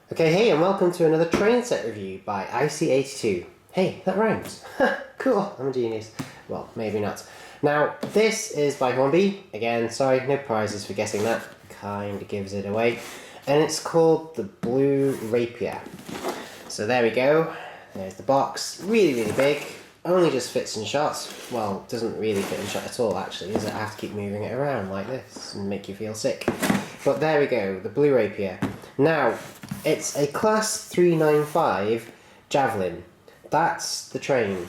Okay, hey, and welcome to another train set review by IC82. Hey, that rhymes. Cool, I'm a genius. Well, maybe not. Now, this is by Hornby. Again, sorry, no prizes for guessing that. Kind of gives it away. And it's called the Blue Rapier. So there we go. There's the box. Really, really big. Only just fits in shot. Well, doesn't really fit in shot at all, actually, as I have to keep moving it around like this and make you feel sick. But there we go, the Blue Rapier. Now, it's a Class 395 Javelin. That's the train.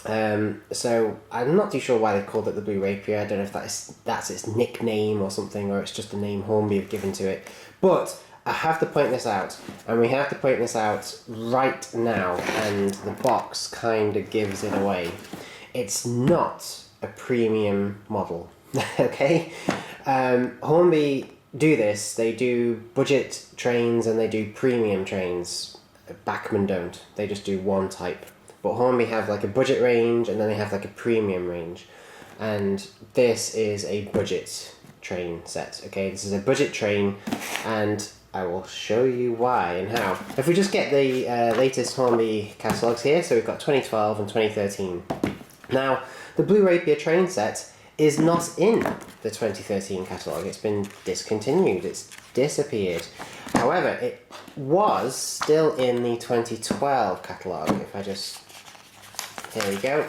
So I'm not too sure why they called it the Blue Rapier. I don't know if that's its nickname or something, or it's just the name Hornby have given to it. But I have to point this out, and we have to point this out right now, and the box kind of gives it away. It's not a premium model, okay? Hornby do this. They do budget trains and they do premium trains. Bachmann don't. They just do one type. But Hornby have like a budget range and then they have like a premium range. And this is a budget train set. Okay, this is a budget train and I will show you why and how. If we just get the latest Hornby catalogues here, so we've got 2012 and 2013. Now, the Blue Rapier train set is not in the 2013 catalogue. It's been discontinued, it's disappeared. However, it was still in the 2012 catalogue. If I just, there we go.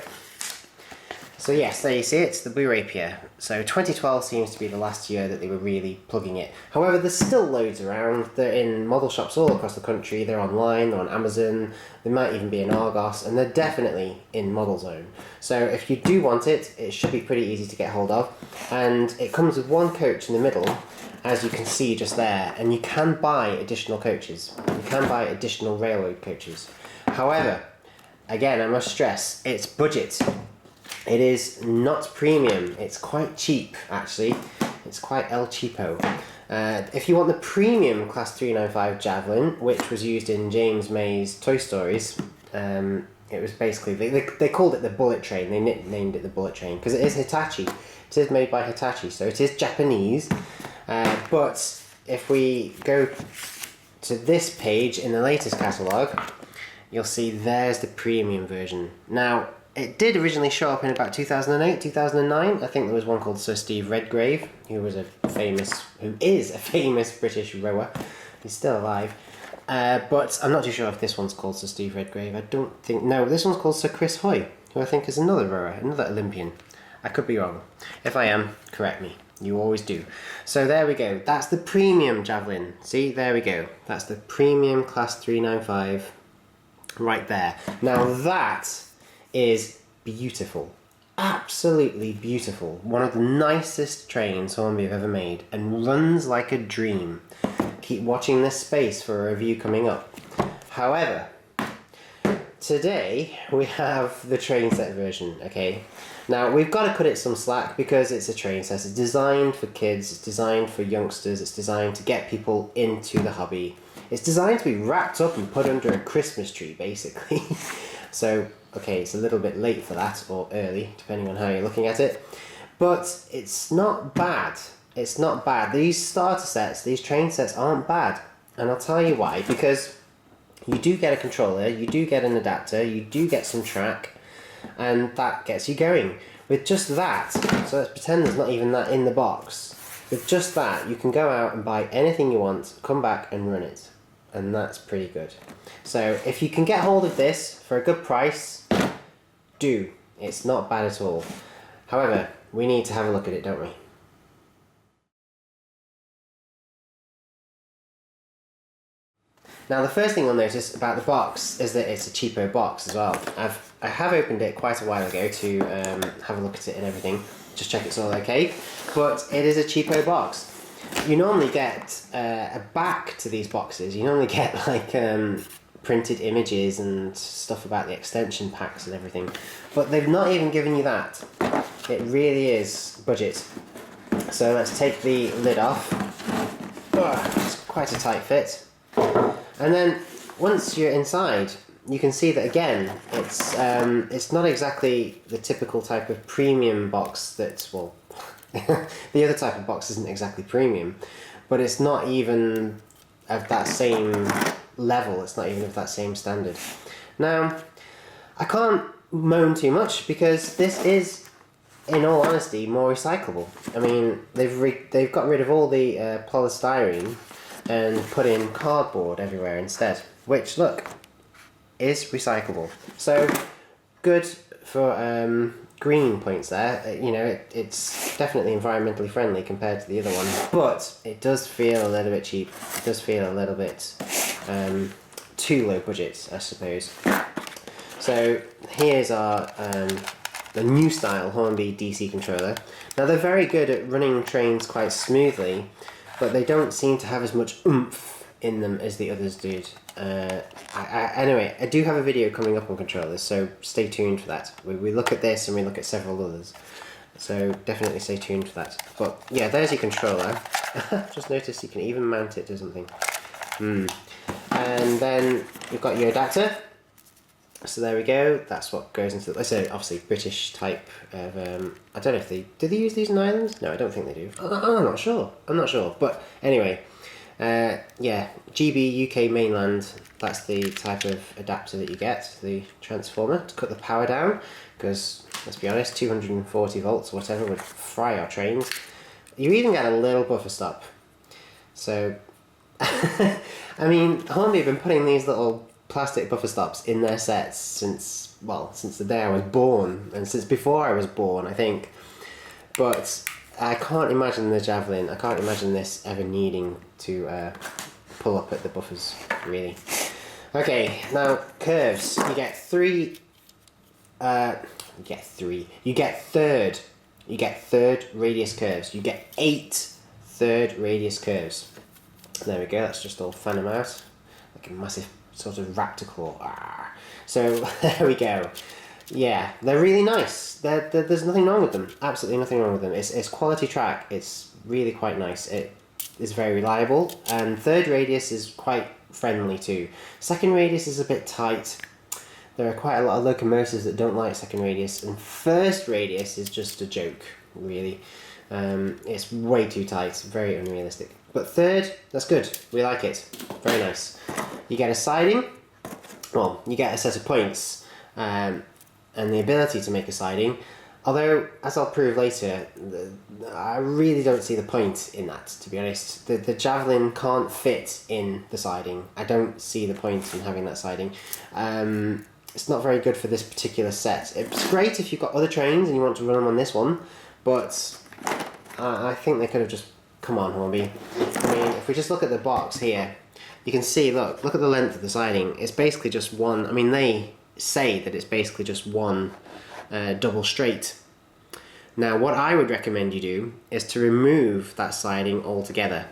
So yes, there you see it, it's the Blue Rapier. So 2012 seems to be the last year that they were really plugging it. However, there's still loads around. They're in model shops all across the country. They're online, they're on Amazon. They might even be in Argos, and they're definitely in Model Zone. So if you do want it, it should be pretty easy to get hold of. And it comes with one coach in the middle, as you can see just there, and you can buy additional coaches. You can buy additional railroad coaches. However, again, I must stress, it's budget. It is not premium. It's quite cheap, actually. It's quite El Cheapo. If you want the premium Class 395 Javelin, which was used in James May's Toy Stories, it was basically, they called it the Bullet Train. They nicknamed it the Bullet Train because it is Hitachi. It is made by Hitachi, so it is Japanese. But if we go to this page in the latest catalogue, you'll see there's the premium version. Now, it did originally show up in about 2008, 2009. I think there was one called Sir Steve Redgrave, who is a famous British rower. He's still alive. But I'm not too sure if this one's called Sir Steve Redgrave. I don't think... No, this one's called Sir Chris Hoy, who I think is another rower, another Olympian. I could be wrong. If I am, correct me. You always do. So there we go. That's the premium Javelin. See, there we go. That's the premium Class 395 right there. Now that is beautiful. Absolutely beautiful. One of the nicest trains Hornby have ever made and runs like a dream. Keep watching this space for a review coming up. However, today we have the train set version, okay? Now we've got to cut it some slack because it's a train set. It's designed for kids, it's designed for youngsters, it's designed to get people into the hobby. It's designed to be wrapped up and put under a Christmas tree, basically. So, okay, it's a little bit late for that, or early, depending on how you're looking at it. But it's not bad. It's not bad. These starter sets, these train sets aren't bad. And I'll tell you why. Because you do get a controller, you do get an adapter, you do get some track, and that gets you going. With just that, so let's pretend there's not even that in the box. With just that, you can go out and buy anything you want, come back and run it. And that's pretty good. So if you can get hold of this for a good price, do. It's not bad at all. However, we need to have a look at it, don't we? Now the first thing you'll notice about the box is that it's a cheapo box as well. I have opened it quite a while ago to have a look at it and everything, just check it's all okay, but it is a cheapo box. You normally get a back to these boxes. You normally get like printed images and stuff about the extension packs and everything, but they've not even given you that. It really is budget. So let's take the lid off. It's quite a tight fit. And then once you're inside, you can see that again, it's not exactly the typical type of premium box that, well, the other type of box isn't exactly premium, but it's not even of that same level. It's not even of that same standard. Now, I can't moan too much because this is, in all honesty, more recyclable. I mean, they've got rid of all the polystyrene and put in cardboard everywhere instead, which, look, is recyclable. So, good for green points there. You know, it's definitely environmentally friendly compared to the other one, but it does feel a little bit cheap. It does feel a little bit too low budget, I suppose. So here's our the new style Hornby DC controller. Now they're very good at running trains quite smoothly, but they don't seem to have as much oomph in them as the others did. Anyway, I do have a video coming up on controllers, so stay tuned for that. We look at this and we look at several others, so definitely stay tuned for that. But yeah, there's your controller. Just noticed you can even mount it to something. And then you've got your adapter. So there we go. That's what goes into. Let's say obviously British type of. I don't know if they do they use these in Ireland. No, I don't think they do. I'm not sure. But anyway, yeah, GB UK mainland. That's the type of adapter that you get. The transformer to cut the power down, because let's be honest, 240 volts or whatever would fry our trains. You even get a little buffer stop. So, I mean, Hornby have been putting these little plastic buffer stops in their sets since the day I was born, and since before I was born, I think. But I can't imagine the Javelin, I can't imagine this ever needing to pull up at the buffers, really. Okay, now curves. You get third radius curves. You get 8 third radius curves. There we go, let's just all fan them out like a massive sort of raptor claw. So there we go. Yeah, they're really nice. There's nothing wrong with them. Absolutely nothing wrong with them. It's quality track. It's really quite nice. It is very reliable, and third radius is quite friendly too. Second radius is a bit tight. There are quite a lot of locomotives that don't like second radius, and first radius is just a joke, really. It's way too tight, very unrealistic. But third, that's good. We like it. Very nice. You get a siding. Well, you get a set of points and the ability to make a siding. Although, as I'll prove later, I really don't see the point in that, to be honest. The Javelin can't fit in the siding. I don't see the point in having that siding. It's not very good for this particular set. It's great if you've got other trains and you want to run them on this one, but I think they could have just... Come on, Hornby. I mean, if we just look at the box here, you can see, look at the length of the siding. It's basically just one... I mean, they say that it's basically just one double straight. Now, what I would recommend you do is to remove that siding altogether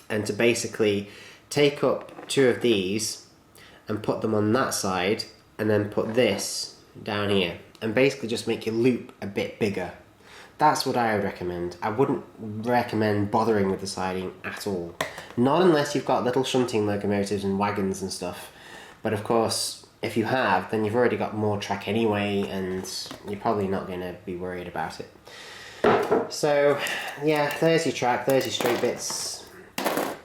and to basically take up 2 of these and put them on that side and then put this down here and basically just make your loop a bit bigger. That's what I would recommend. I wouldn't recommend bothering with the siding at all. Not unless you've got little shunting locomotives and wagons and stuff. But of course, if you have, then you've already got more track anyway, and you're probably not going to be worried about it. So, yeah, there's your track, there's your straight bits.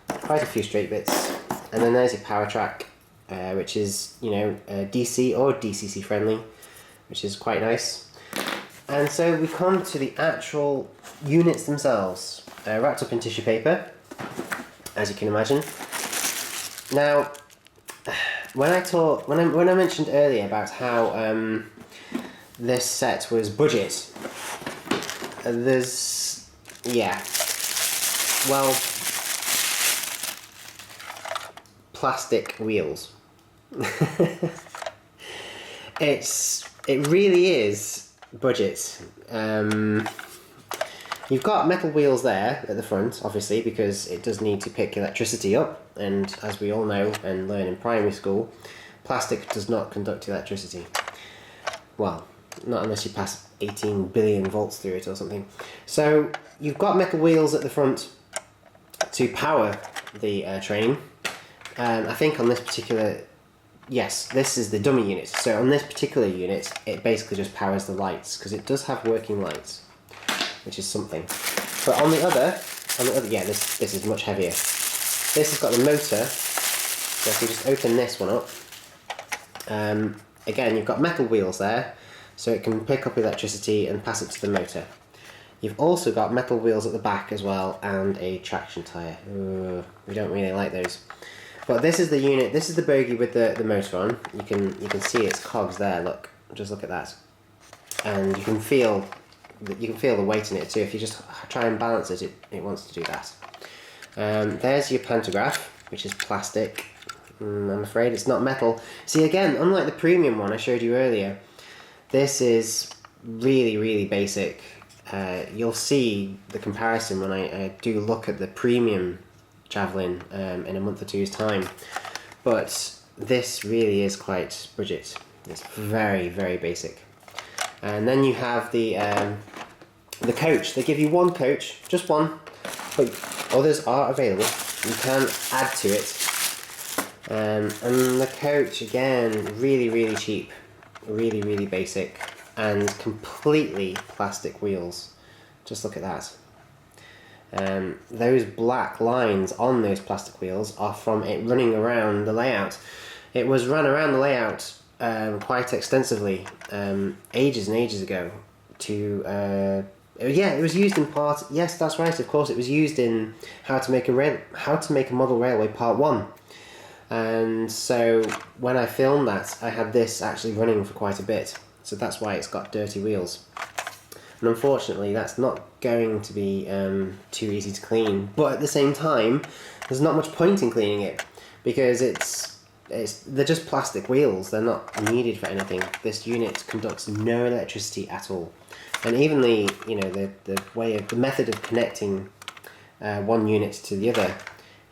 Quite a few straight bits. And then there's your power track, which is, you know, DC or DCC friendly, which is quite nice. And so we come to the actual units themselves, wrapped up in tissue paper, as you can imagine. Now, when I mentioned earlier about how this set was budget, there's plastic wheels. It really is budget. You've got metal wheels there at the front, obviously, because it does need to pick electricity up, and as we all know and learn in primary school, plastic does not conduct electricity. Well, not unless you pass 18 billion volts through it or something. So you've got metal wheels at the front to power the train. I think on this particular... Yes, this is the dummy unit. So on this particular unit, it basically just powers the lights, because it does have working lights, which is something. But on the other, yeah, this is much heavier. This has got the motor, so if you just open this one up, again you've got metal wheels there, so it can pick up electricity and pass it to the motor. You've also got metal wheels at the back as well, and a traction tyre. We don't really like those. But this is the unit, this is the bogie with the motor on. You can see its cogs there, look, just look at that. And you can feel the weight in it too. If you just try and balance it, it wants to do that. There's your pantograph, which is plastic. I'm afraid it's not metal. See, again, unlike the premium one I showed you earlier, this is really, really basic. You'll see the comparison when I do look at the premium Javelin in a month or two's time. But this really is quite budget. It's very, very basic. And then you have the coach. They give you one coach, just one, but others are available. You can add to it. And the coach, again, really, really cheap, really, really basic, and completely plastic wheels. Just look at that. Those black lines on those plastic wheels are from it running around the layout. It was run around the layout quite extensively ages and ages ago to yeah, it was used in part, yes, that's right, of course, it was used in how to make a model railway part 1. And so when I filmed that, I had this actually running for quite a bit, so that's why it's got dirty wheels. And unfortunately that's not going to be too easy to clean, but at the same time there's not much point in cleaning it, because they're just plastic wheels, they're not needed for anything. This unit conducts no electricity at all. And even the method of connecting one unit to the other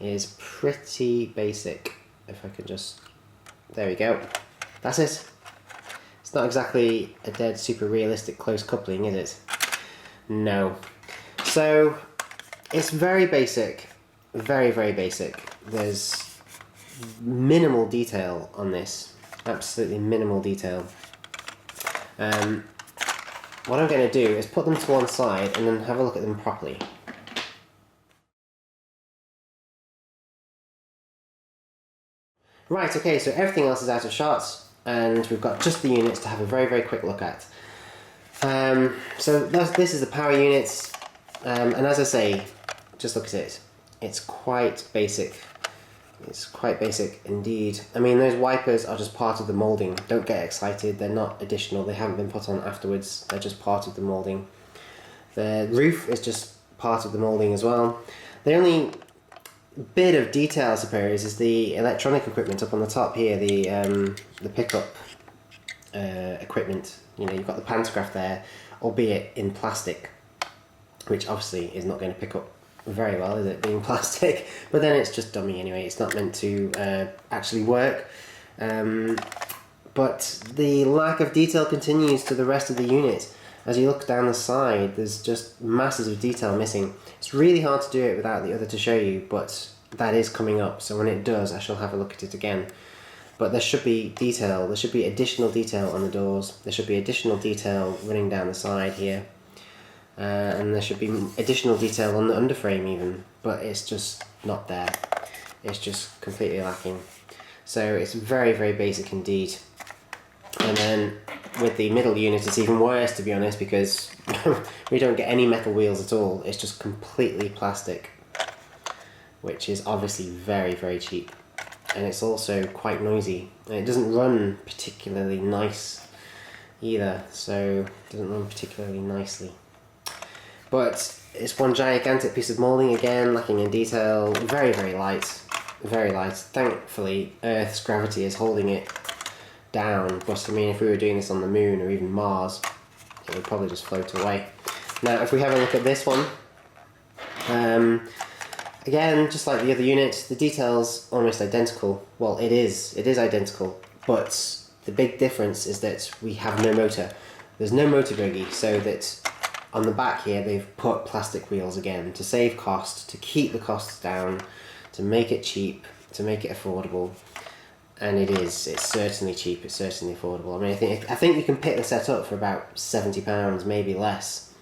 is pretty basic. If I can just, there we go, that's it. It's not exactly a dead super realistic close coupling, is it? No. So it's very basic, very, very basic. There's minimal detail on this, absolutely minimal detail. What I'm going to do is put them to one side and then have a look at them properly. Right, okay, so everything else is out of shot, and we've got just the units to have a very, very quick look at. So this is the power units, and as I say, just look at it. It's quite basic. It's quite basic indeed. I mean, those wipers are just part of the moulding. Don't get excited, they're not additional, they haven't been put on afterwards, they're just part of the moulding. The roof is just part of the moulding as well. The only bit of detail, I suppose, is the electronic equipment up on the top here, the pickup equipment. You know, you've got the pantograph there, albeit in plastic, which obviously is not going to pick up very well, is it, being plastic? But then it's just dummy anyway, it's not meant to actually work. But the lack of detail continues to the rest of the unit. As you look down the side, there's just masses of detail missing. It's really hard to do it without the other to show you, but that is coming up, so when it does I shall have a look at it again. But there should be detail, there should be additional detail on the doors, there should be additional detail running down the side here. And there should be additional detail on the underframe even, but it's just not there. It's just completely lacking. So it's very, very basic indeed. And then with the middle unit it's even worse, to be honest, because we don't get any metal wheels at all. It's just completely plastic, which is obviously very, very cheap. And it's also quite noisy. And it doesn't run particularly nice either, so it doesn't run particularly nicely. But it's one gigantic piece of moulding, again, lacking in detail, very, very light, very light. Thankfully, Earth's gravity is holding it down, but I mean, if we were doing this on the moon or even Mars, it would probably just float away. Now, if we have a look at this one, again, just like the other unit, the detail's almost identical. Well, it is identical, but the big difference is that we have no motor. There's no motor bogie, so that on the back here they've put plastic wheels again to save cost, to keep the costs down, to make it cheap, to make it affordable. And it's certainly cheap, it's certainly affordable. I mean, I think you can pick the set up for about £70, maybe less.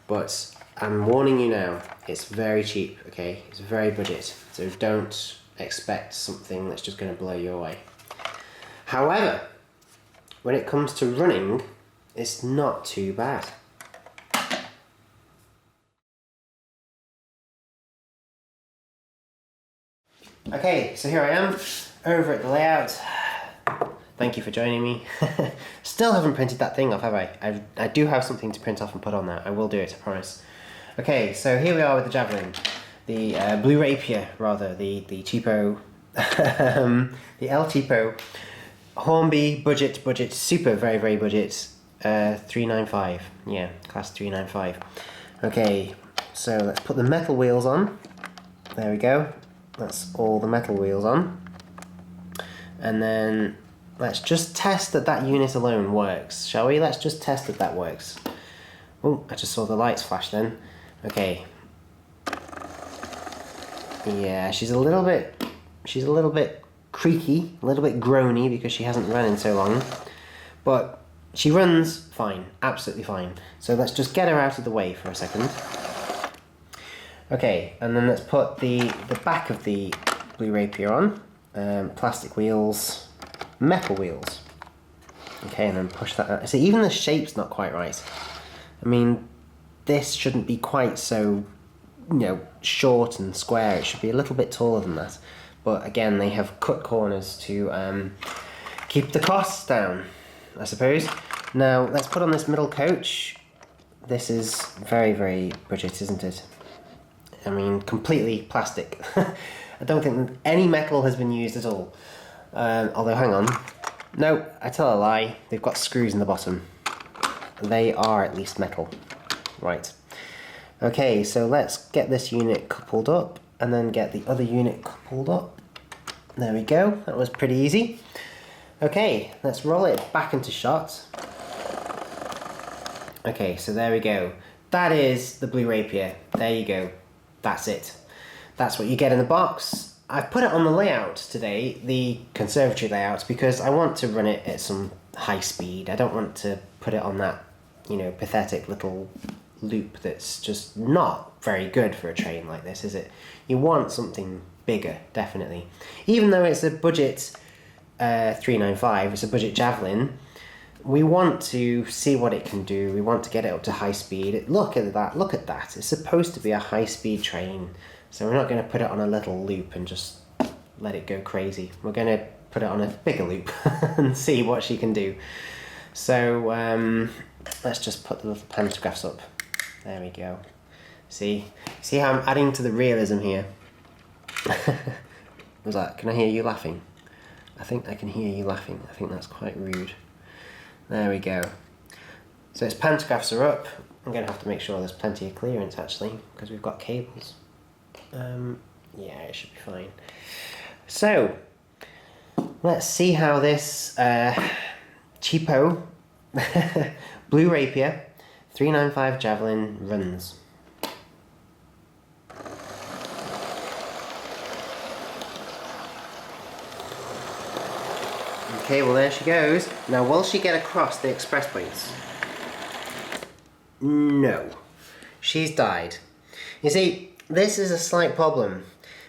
But I'm warning you now, it's very cheap, okay? It's very budget, so don't expect something that's just going to blow you away. However, when it comes to running, it's not too bad. Okay, so here I am, over at the layout. Thank you for joining me. Still haven't printed that thing off, have I? I do have something to print off and put on there. I will do it, I promise. Okay, so here we are with the Javelin. The Blue Rapier, rather, the cheapo, the El Cheapo Hornby budget, super, very, very budget, 395, yeah, class 395. Okay, so let's put the metal wheels on. There we go, that's all the metal wheels on. And then let's just test that that unit alone works, shall we? Let's just test that that works. Oh, I just saw the lights flash then. Okay. Yeah, she's a little bit creaky, a little bit groany because she hasn't run in so long. But she runs fine, absolutely fine. So let's just get her out of the way for a second. Okay, and then let's put the back of the Blue Rapier on. Plastic wheels, metal wheels. Okay, and then push that out. See, even the shape's not quite right. I mean, this shouldn't be quite so, you know, short and square. It should be a little bit taller than that. But again, they have cut corners to keep the costs down, I suppose. Now, let's put on this middle coach. This is very, very budget, isn't it? I mean, completely plastic. I don't think any metal has been used at all. Although, hang on. No, I tell a lie. They've got screws in the bottom. They are at least metal. Right. Okay, so let's get this unit coupled up and then get the other unit coupled up. There we go. That was pretty easy. Okay, let's roll it back into shot. Okay, so there we go. That is the Blue Rapier. There you go. That's it. That's what you get in the box. I've put it on the layout today, the conservatory layout, because I want to run it at some high speed. I don't want to put it on that, you know, pathetic little loop that's just not very good for a train like this, is it? You want something bigger, definitely. Even though it's a budget 395, it's a budget Javelin, we want to see what it can do. We want to get it up to high speed. Look at that, look at that. It's supposed to be a high-speed train, so we're not going to put it on a little loop and just let it go crazy. We're going to put it on a bigger loop and see what she can do. So let's just put the little pantographs up. There we go. See how I'm adding to the realism here? Was that? Can I hear you laughing? I think I can hear you laughing. I think that's quite rude. There we go. So its pantographs are up. I'm going to have to make sure there's plenty of clearance actually, because we've got cables. Yeah, it should be fine. So, let's see how this cheapo Blue Rapier 395 Javelin runs. Okay, well there she goes. Now will she get across the express points? No. She's died. You see, this is a slight problem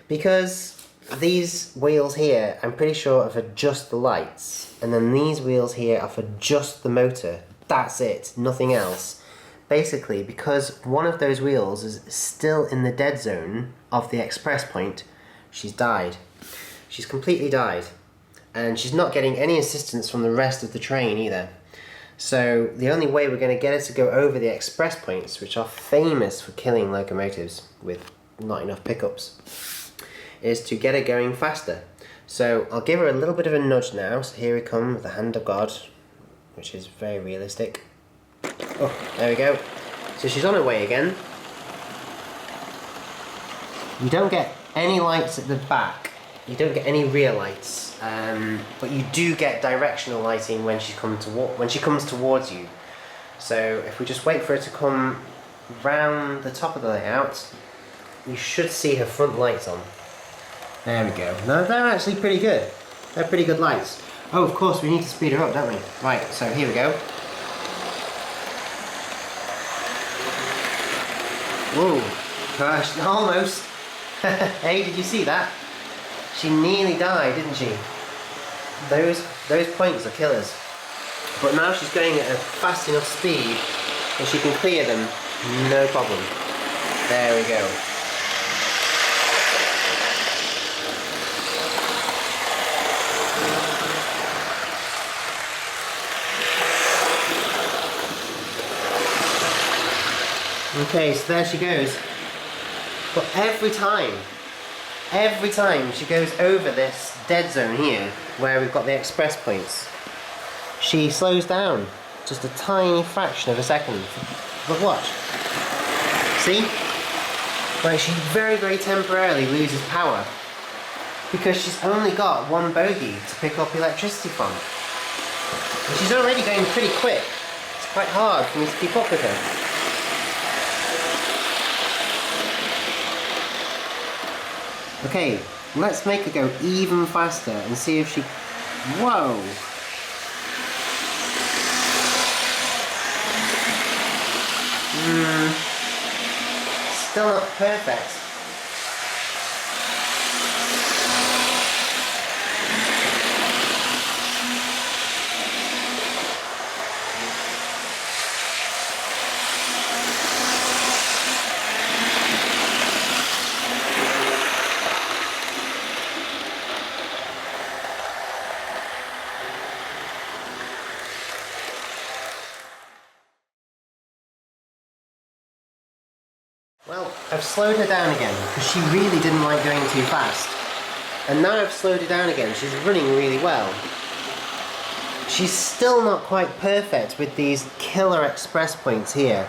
because these wheels here, I'm pretty sure, are for just the lights, and then these wheels here are for just the motor. That's it, nothing else. Basically, because one of those wheels is still in the dead zone of the express point, she's died. She's completely died. And she's not getting any assistance from the rest of the train either. So the only way we're going to get her to go over the express points, which are famous for killing locomotives with not enough pickups, is to get her going faster. So I'll give her a little bit of a nudge now. So here we come with the hand of God, which is very realistic. Oh, there we go. So she's on her way again. You don't get any lights at the back. You don't get any rear lights, but you do get directional lighting when she comes towards you. So if we just wait for her to come round the top of the layout, you should see her front lights on. There we go. Now they're actually pretty good. They're pretty good lights. Oh, of course we need to speed her up, don't we? Right, so here we go. Whoa, gosh, almost. Hey, did you see that? She nearly died, didn't she? Those points are killers. But now she's going at a fast enough speed that she can clear them, no problem. There we go. Okay, so there she goes. But every time she goes over this dead zone here, where we've got the express points, she slows down just a tiny fraction of a second. But watch. See? Like, she very, very temporarily loses power because she's only got one bogey to pick up electricity from. And she's already going pretty quick. It's quite hard for me to keep up with her. Okay, let's make her go even faster and see if she... Whoa! Still not perfect. Well, I've slowed her down again because she really didn't like going too fast. And now I've slowed her down again, she's running really well. She's still not quite perfect with these killer express points here,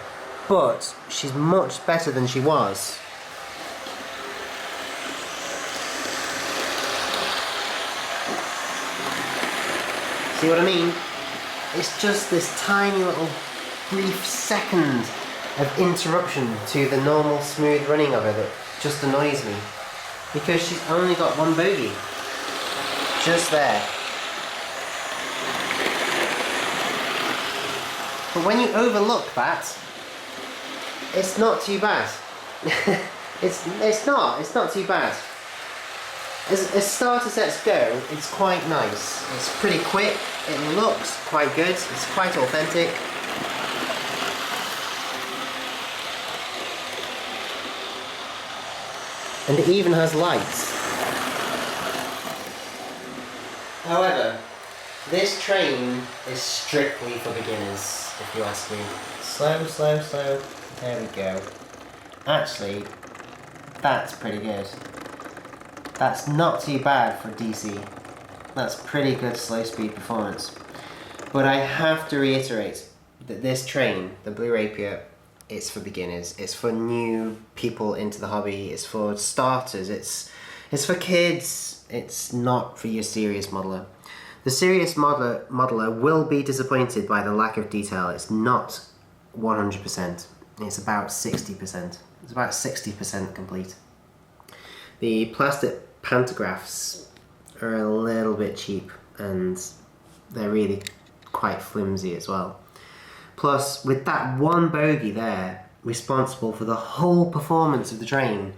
but she's much better than she was. See what I mean? It's just this tiny little brief second of interruption to the normal smooth running of her that just annoys me, because she's only got one bogey just there. But when you overlook that, it's not too bad. it's not too bad. As starter sets go, it's quite nice. It's pretty quick, it looks quite good, it's quite authentic. And it even has lights. However, this train is strictly for beginners, if you ask me. Slow, slow, slow. There we go. Actually, that's pretty good. That's not too bad for DC. That's pretty good slow speed performance. But I have to reiterate that this train, the Blue Rapier, it's for beginners. It's for new people into the hobby. It's for starters. It's for kids. It's not for your serious modeler. The serious modeler will be disappointed by the lack of detail. It's not 100%. It's about 60%. It's about 60% complete. The plastic pantographs are a little bit cheap and they're really quite flimsy as well. Plus, with that one bogey there, responsible for the whole performance of the train,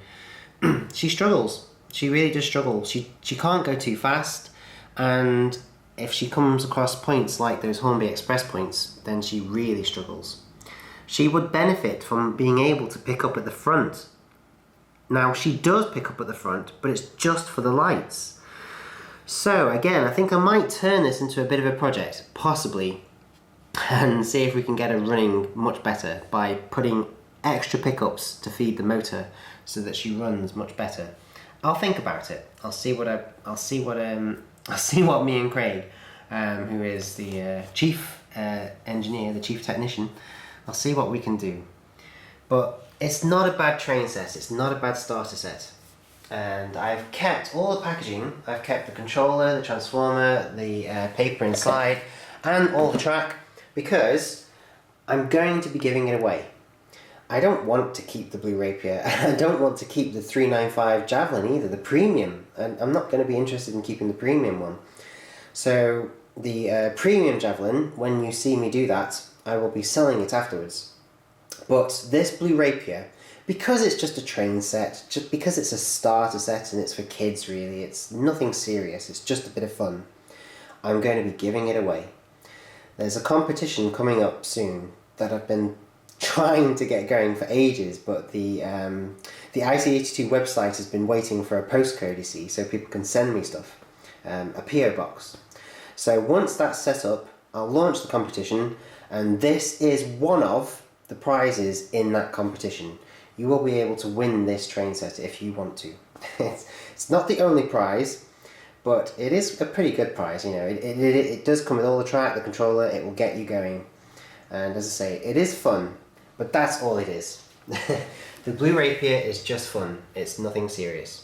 she struggles. She really does struggle. She can't go too fast, and if she comes across points like those Hornby Express points, then she really struggles. She would benefit from being able to pick up at the front. Now, she does pick up at the front, but it's just for the lights. So, again, I think I might turn this into a bit of a project, possibly, and see if we can get her running much better by putting extra pickups to feed the motor so that she runs much better. I'll think about it. I'll see what me and Craig, who is the chief engineer, the chief technician, I'll see what we can do. But it's not a bad train set. It's not a bad starter set. And I've kept all the packaging. I've kept the controller, the transformer, the paper inside, and all the track, because I'm going to be giving it away. I don't want to keep the Blue Rapier, and I don't want to keep the 395 Javelin either, the premium. And I'm not going to be interested in keeping the premium one. So the premium Javelin, when you see me do that, I will be selling it afterwards. But this Blue Rapier, because it's just a train set, just because it's a starter set and it's for kids really, it's nothing serious, it's just a bit of fun, I'm going to be giving it away. There's a competition coming up soon that I've been trying to get going for ages, but the IC82 website has been waiting for a postcode, you see, so people can send me stuff, a PO box. So once that's set up, I'll launch the competition, and this is one of the prizes in that competition. You will be able to win this train set if you want to. It's not the only prize, but it is a pretty good prize. You know, it does come with all the track, the controller. It will get you going, and as I say, it is fun. But that's all it is. The Blue Rapier is just fun. It's nothing serious.